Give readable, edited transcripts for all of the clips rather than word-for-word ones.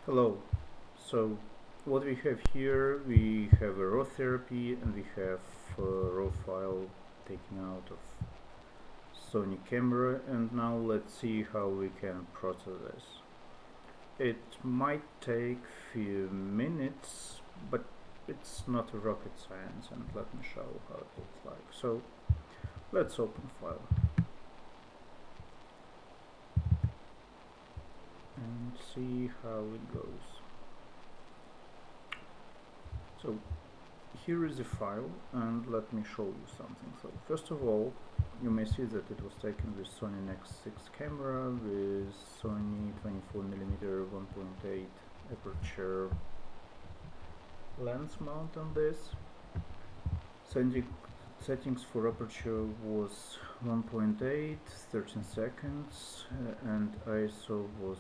Hello. So what we have here, we have a raw therapy and we have a raw file taken out of Sony camera, and now let's see how we can process this. It might take few minutes, but it's not rocket science, and let me show how it looks like. So let's open file and see how it goes. So here is the file, and let me show you something. So first of all, you may see that it was taken with Sony Nex6 camera with Sony 24mm 1.8 aperture lens mount on this. Settings for aperture was 1.8, 13 seconds, and ISO was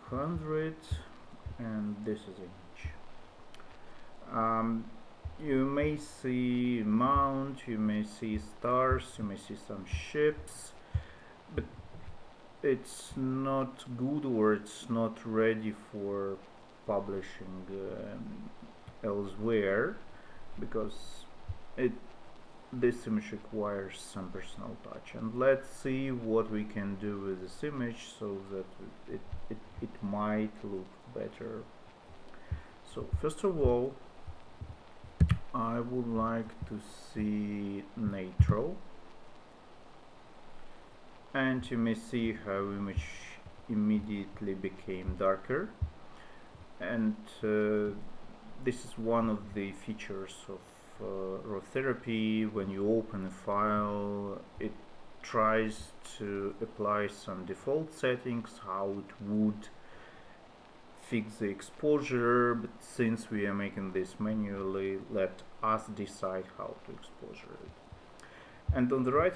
200, and this is image. You may see mount, you may see stars, you may see some ships, but it's not good, or it's not ready for publishing elsewhere, because this image requires some personal touch. And let's see what we can do with this image so that it might look better. So first of all, I would like to see neutral, and you may see how image immediately became darker, and this is one of the features of raw therapy. When you open a file, it tries to apply some default settings how it would fix the exposure, but since we are making this manually, let us decide how to exposure it. And on the right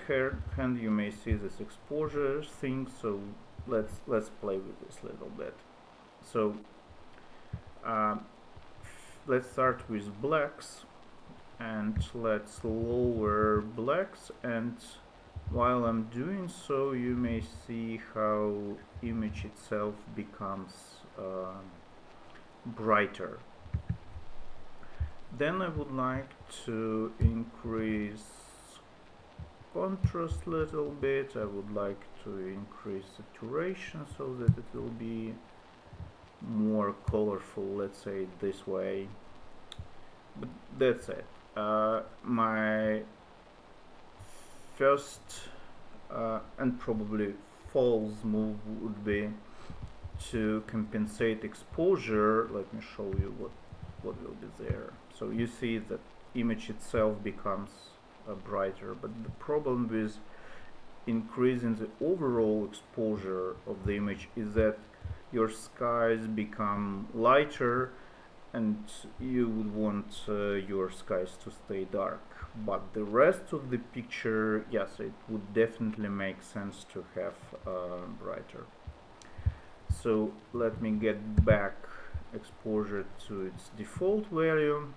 hand you may see this exposure thing, so let's play with this a little bit. So let's start with blacks, and let's lower blacks, and while I'm doing so, you may see how image itself becomes brighter. Then I would like to increase contrast a little bit. I would like to increase saturation so that it will be more colorful, let's say it this way. But that's it. My first and probably false move would be to compensate exposure. Let me show you what will be there. So you see that image itself becomes brighter, but the problem with increasing the overall exposure of the image is that your skies become lighter, and you would want your skies to stay dark. But the rest of the picture, yes, it would definitely make sense to have brighter. So let me get back exposure to its default value,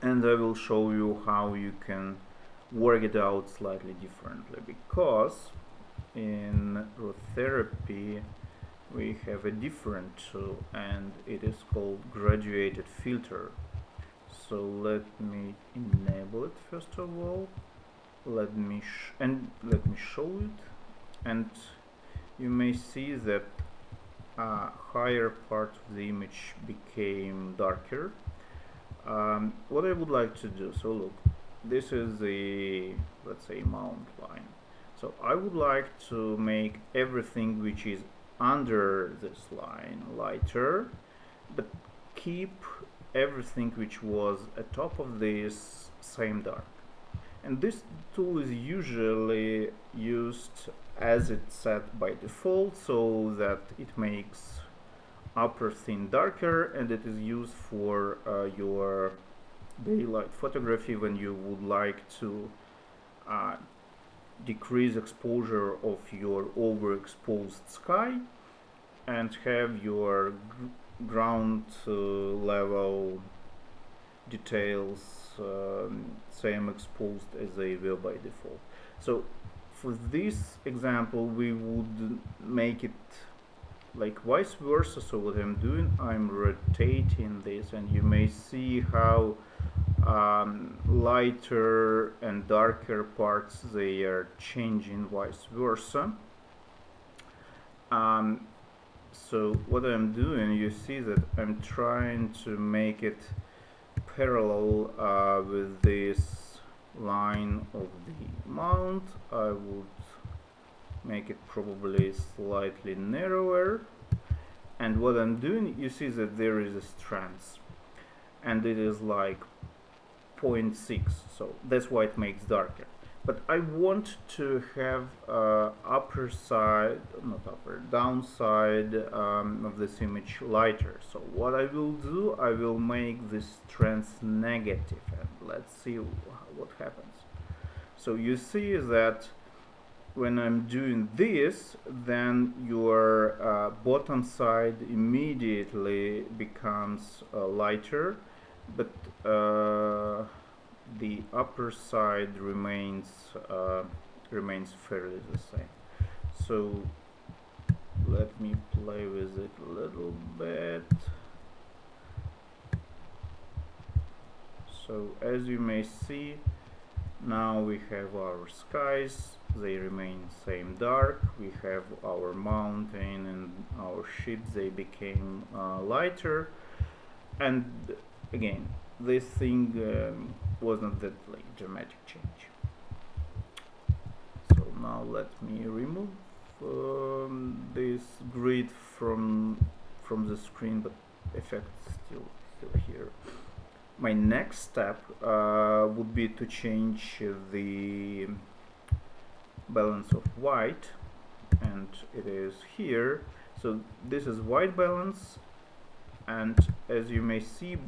and I will show you how you can work it out slightly differently, because in raw therapy we have a different tool, and it is called graduated filter. So let me enable it first of all. Let me show it, and you may see that a higher part of the image became darker. What I would like to do, so look, this is the, let's say, mount line. So I would like to make everything which is under this line lighter, but keep everything which was atop of this same dark. And this tool is usually used as it's set by default, so that it makes upper thin darker, and it is used for your daylight photography when you would like to decrease exposure of your overexposed sky and have your ground level details same exposed as they were by default. So for this example, we would make it like vice versa. So what I'm doing, I'm rotating this, and you may see how lighter and darker parts, they are changing vice versa. So what I'm doing, you see that I'm trying to make it parallel with this line of the mount. I would make it probably slightly narrower, and what I'm doing, you see that there is a strands, and it is like 0.6, so that's why it makes darker. But I want to have upper side, not upper, downside of this image lighter. So what I will do, I will make this strands negative, and let's see what happens. So you see that when I'm doing this, then your bottom side immediately becomes lighter, but the upper side remains fairly the same. So let me play with it a little bit. So as you may see, now we have our skies, they remain same dark. We have our mountain and our ships, they became lighter. And again, this thing was not that like dramatic change. So now let me remove this grid from the screen, but effect still here. My next step would be to change the balance of white, and it is here. So this is white balance, and as you may see,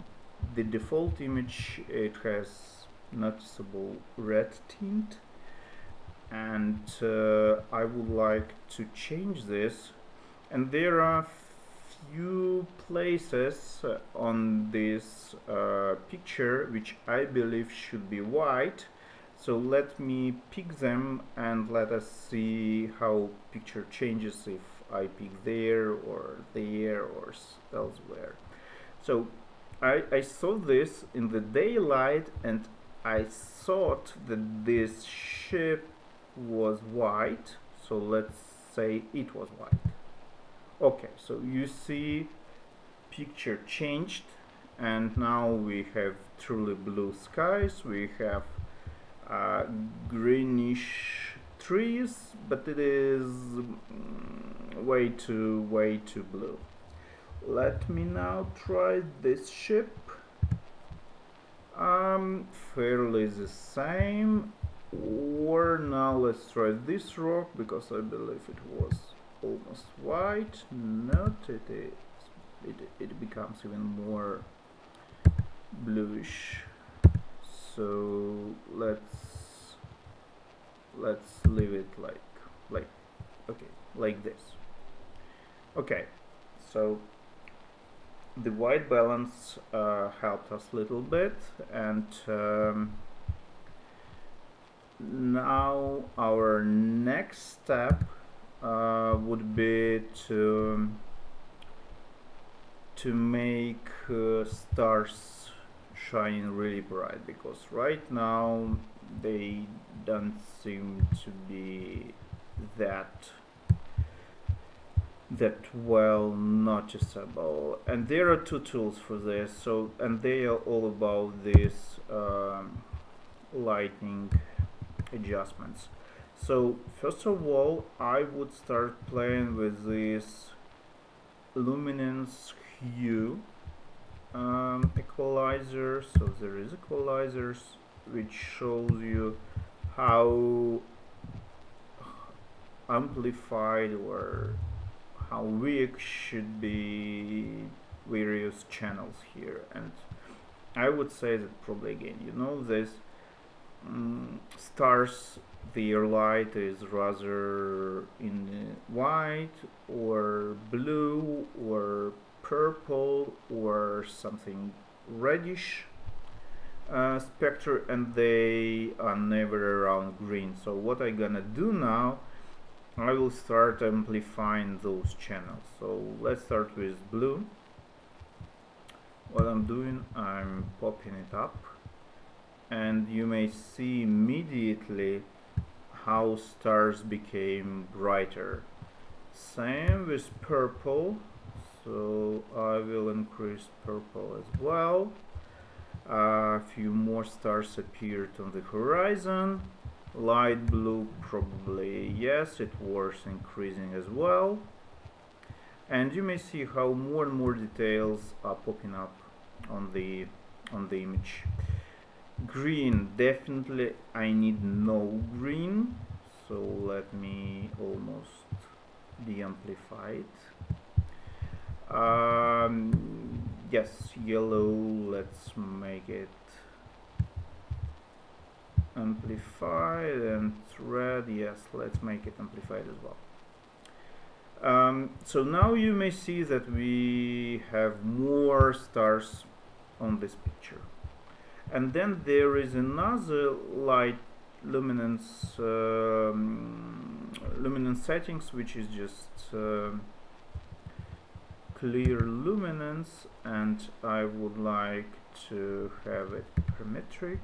the default image, it has noticeable red tint, and I would like to change this, and there are few places on this picture which I believe should be white. So let me pick them and let us see how picture changes if I pick there or elsewhere. So I saw this in the daylight, and I thought that this ship was white, so let's say it was white. Okay, so you see picture changed, and now we have truly blue skies, we have greenish trees, but it is way too blue. Let me now try this ship. Fairly the same. Or now let's try this rock, because I believe it was almost white. Not it is. It becomes even more bluish. So let's leave it like okay, like this. Okay, so the white balance helped us a little bit, and now our next step would be to make stars shine really bright, because right now they don't seem to be that well noticeable, and there are two tools for this. So, and they are all about this lighting adjustments. So first of all, I would start playing with this luminance hue equalizer. So there is equalizers which shows you how amplified or how weak should be various channels here. And I would say that probably again, you know, this stars, their light is rather in white or blue or purple or something reddish spectra, and they are never around green. So what I'm gonna do now, I will start amplifying those channels. So let's start with blue. What I'm doing, I'm popping it up, and you may see immediately how stars became brighter. Same with purple, so I will increase purple as well. A few more stars appeared on the horizon. Light blue, probably yes, it was increasing as well. And you may see how more and more details are popping up on the image. Green, definitely I need no green, so let me almost de-amplify it. Yes, yellow, let's make it amplified, and red, yes, let's make it amplified as well. So now you may see that we have more stars on this picture. And then there is another light luminance luminance settings, which is just clear luminance, and I would like to have it parametric.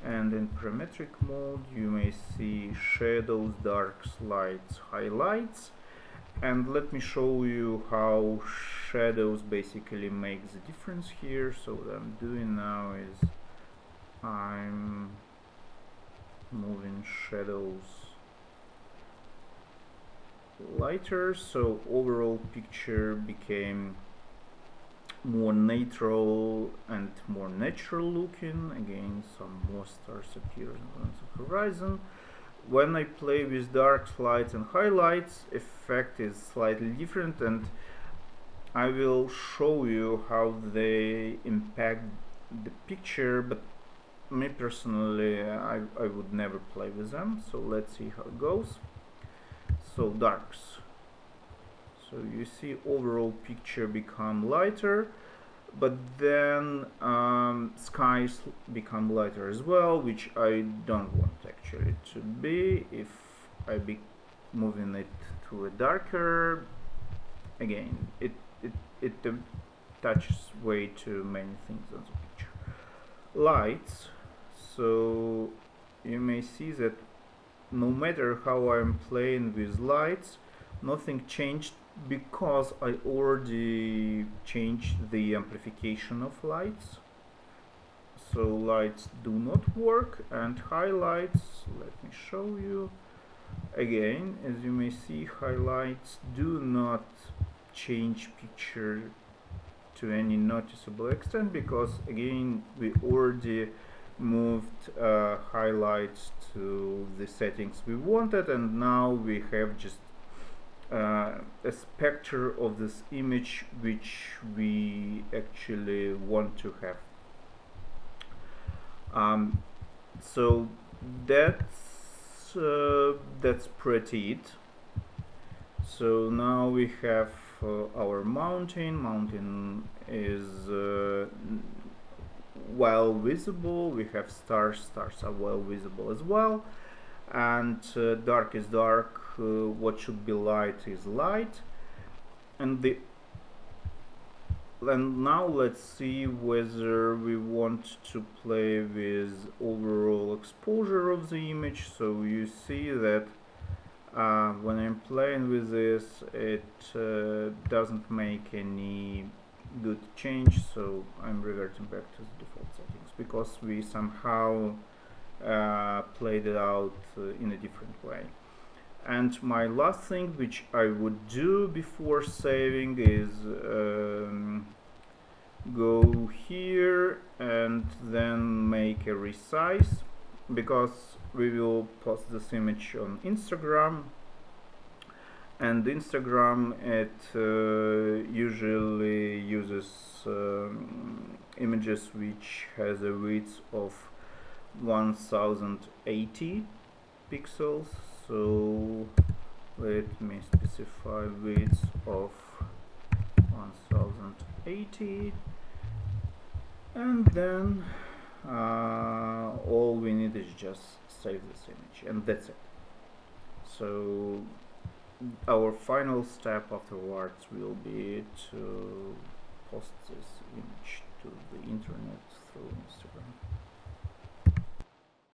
And in parametric mode you may see shadows, darks, lights, highlights. And let me show you how shadows basically make the difference here. So what I'm doing now is I'm moving shadows lighter, so overall picture became more natural and more natural looking. Again, some more stars appear on the horizon. When I play with darks, lights and highlights, effect is slightly different, and I will show you how they impact the picture, but me personally, I would never play with them. So let's see how it goes. So darks, so you see overall picture become lighter, but then skies become lighter as well, which I don't want actually to be. If I be moving it to a darker, again it touches way too many things on the picture. Lights, so you may see that no matter how I'm playing with lights, nothing changed, because I already changed the amplification of lights. So lights do not work, and highlights, let me show you. Again, as you may see, highlights do not change picture to any noticeable extent, because again we already moved highlights to the settings we wanted, and now we have just a spectre of this image which we actually want to have. So that's pretty it. So now we have our mountain. Mountain is well visible. We have stars. Stars are well visible as well. And dark is dark. What should be light is light. And now let's see whether we want to play with overall exposure of the image. So you see that when I'm playing with this, it doesn't make any good change, so I'm reverting back to the default settings, because we somehow played it out in a different way. And my last thing which I would do before saving is go here and then make a resize, because we will post this image on Instagram, and Instagram it usually uses images which has a width of 1080 pixels. So let me specify width of 1080, and then all we need is just save this image, and that's it. So our final step afterwards will be to post this image to the internet.